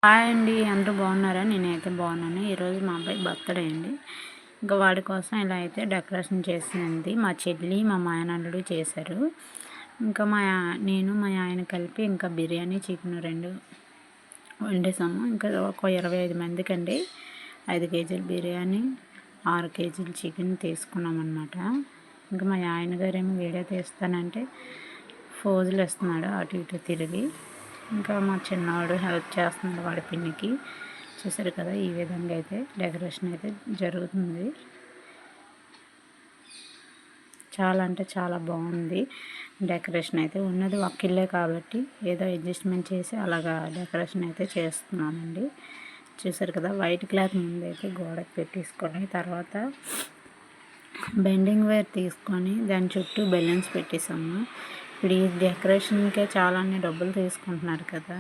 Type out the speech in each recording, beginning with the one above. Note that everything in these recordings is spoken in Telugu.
హాయ్ అండి, అందరూ బాగున్నారా? నేనైతే బాగున్నాను. ఈరోజు మా అబ్బాయి బర్త్డే అండి. ఇంకా వాడి కోసం ఇలా అయితే డెకరేషన్ చేసింది మా చెల్లి, మా మాయనల్లుడు చేశారు. ఇంకా నేను మా ఆయన కలిపి ఇంకా బిర్యానీ, చికెన్ 2 వండేసాము. ఇంకా ఒక 25 మందికి అండి 5 కేజీలు బిర్యానీ, 6 కేజీలు చికెన్ తీసుకున్నామన్నమాట. ఇంకా మా ఆయన గారేమో వీడియో తీస్తానంటే ఫోజులు ఇస్తున్నాడు అటు ఇటు తిరిగి. ఇంకా మా చిన్నవాడు హెల్ప్ చేస్తున్నాడు వాడి పిన్నికి. చూసారు కదా, ఈ విధంగా అయితే డెకరేషన్ అయితే జరుగుతుంది. చాలా అంటే చాలా బాగుంది డెకరేషన్ అయితే. ఉన్నది ఒక ఇల్లే కాబట్టి ఏదో అడ్జస్ట్మెంట్ చేసి అలాగా డెకరేషన్ అయితే చేస్తున్నామండి. చూసారు కదా, వైట్ క్లాత్ ముందైతే గోడకు పెట్టేసుకొని తర్వాత బెండింగ్ వైర్ తీసుకొని దాని చుట్టూ బెలూన్స్ పెట్టేసాము. ఇప్పుడు ఈ డెకరేషన్కే చాలా డబ్బులు తీసుకుంటున్నారు కదా.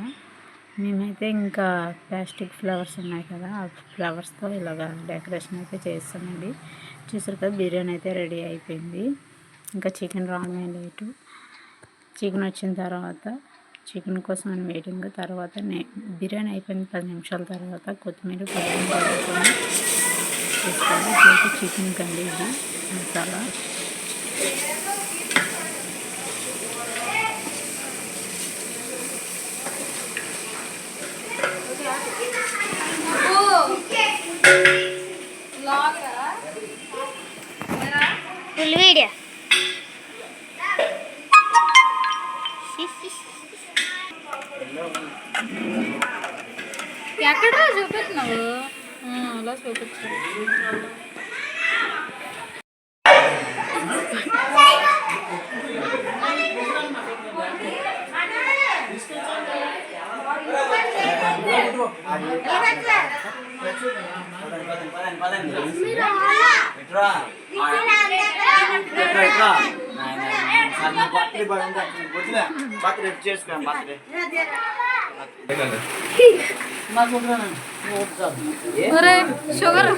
మేమైతే ఇంకా ప్లాస్టిక్ ఫ్లవర్స్ ఉన్నాయి కదా, ఆ ఫ్లవర్స్తో ఇలాగ డెకరేషన్ అయితే చేస్తామండి. చూసారు కదా, బిర్యానీ అయితే రెడీ అయిపోయింది. ఇంకా చికెన్ రాగానే లేటు. చికెన్ వచ్చిన తర్వాత చికెన్ కోసం అని వెయిటింగ్. తర్వాత బిర్యానీ అయిపోయిన 10 నిమిషాల తర్వాత కొత్తిమీర పడుకొని తీసుకోవాలి. చికెన్ కండి ఇది మసాలా. వీడియో ఎక్కడ చూపిస్తున్నావు? అలా చూపించు. షుగర్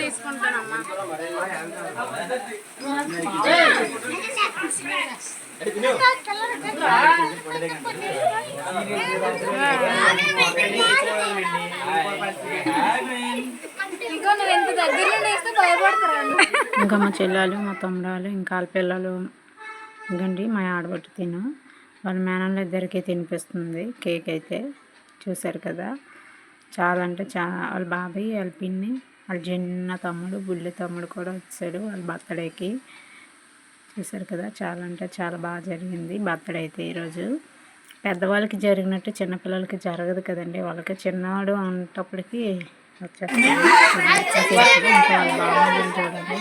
తీసుకుంటానమ్మా. ఇంకా మా చెల్లెలు, మా తమ్ముడాలు, ఇంకా వాళ్ళ పిల్లలు ఇంకండి మా ఆడబట్టు తిను వాళ్ళ మేనల్లో ఇద్దరికి తినిపిస్తుంది కేక్ అయితే. చూసారు కదా, చాలా అంటే వాళ్ళ బాబాయ్, వాళ్ళ పిన్ని, వాళ్ళ చిన్న తమ్ముడు, బుల్లి తమ్ముడు కూడా వచ్చాడు వాళ్ళ బర్త్డేకి. చూసారు కదా, చాలా అంటే చాలా బాగా జరిగింది బర్త్డే అయితే ఈరోజు. పెద్దవాళ్ళకి జరిగినట్టు చిన్నపిల్లలకి జరగదు కదండి. వాళ్ళకి చిన్నవాడు అనేటప్పటికి వచ్చేస్తుంది. ఇంకా వాళ్ళ బాగా చూడండి,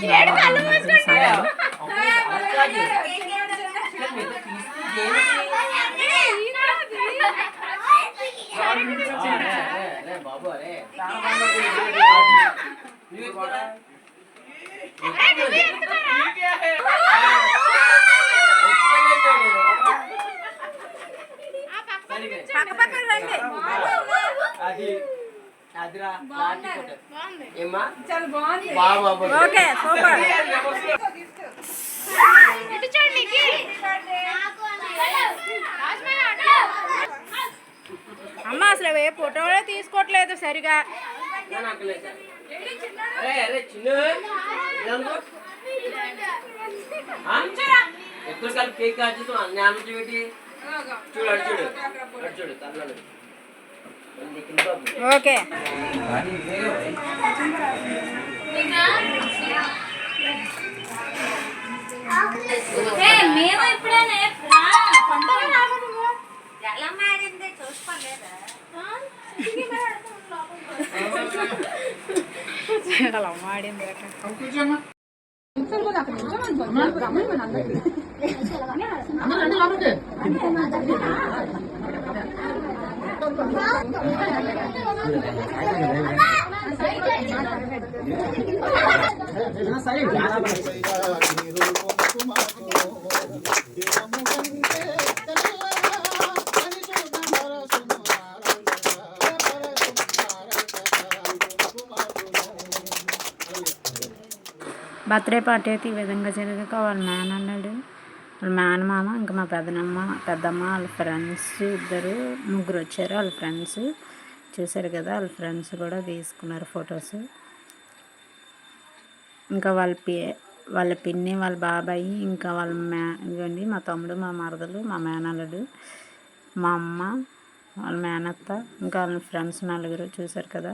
అమ్మ అసలు ఏ ఫోటోలే తీసుకోవట్లేదు సరిగా. ఓకే మేము ఇప్పుడేనే ఎలా మారింది చూసుకోలేదా? ఎలా మాడింది బర్త్డే పార్టీ అయితే ఈ విధంగా జరగక వాళ్ళ నాన్నన్నాడు వాళ్ళ మేనమామ ఇంకా మా పెద్దమ్మ వాళ్ళ ఫ్రెండ్స్ ముగ్గురు వచ్చారు. వాళ్ళ ఫ్రెండ్స్ చూసారు కదా, వాళ్ళ ఫ్రెండ్స్ కూడా తీసుకున్నారు ఫొటోస్. ఇంకా వాళ్ళ పిన్ని, వాళ్ళ బాబాయ్, ఇంకా ఇవ్వండి మా తమ్ముడు, మా మరదలు, మా మేనల్లుడు, మా అమ్మ, వాళ్ళ మేనత్త, ఇంకా వాళ్ళ ఫ్రెండ్స్ నలుగురు చూసారు కదా.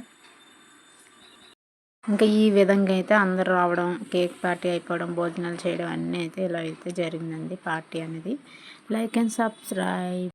ఇంకా ఈ విధంగా అయితే అందరు రావడం, కేక్ పార్టీ అయిపోవడం, భోజనాలు చేయడం అన్నీ అయితే ఇలా అయితే జరిగిందండి పార్టీ అనేది. Like and subscribe.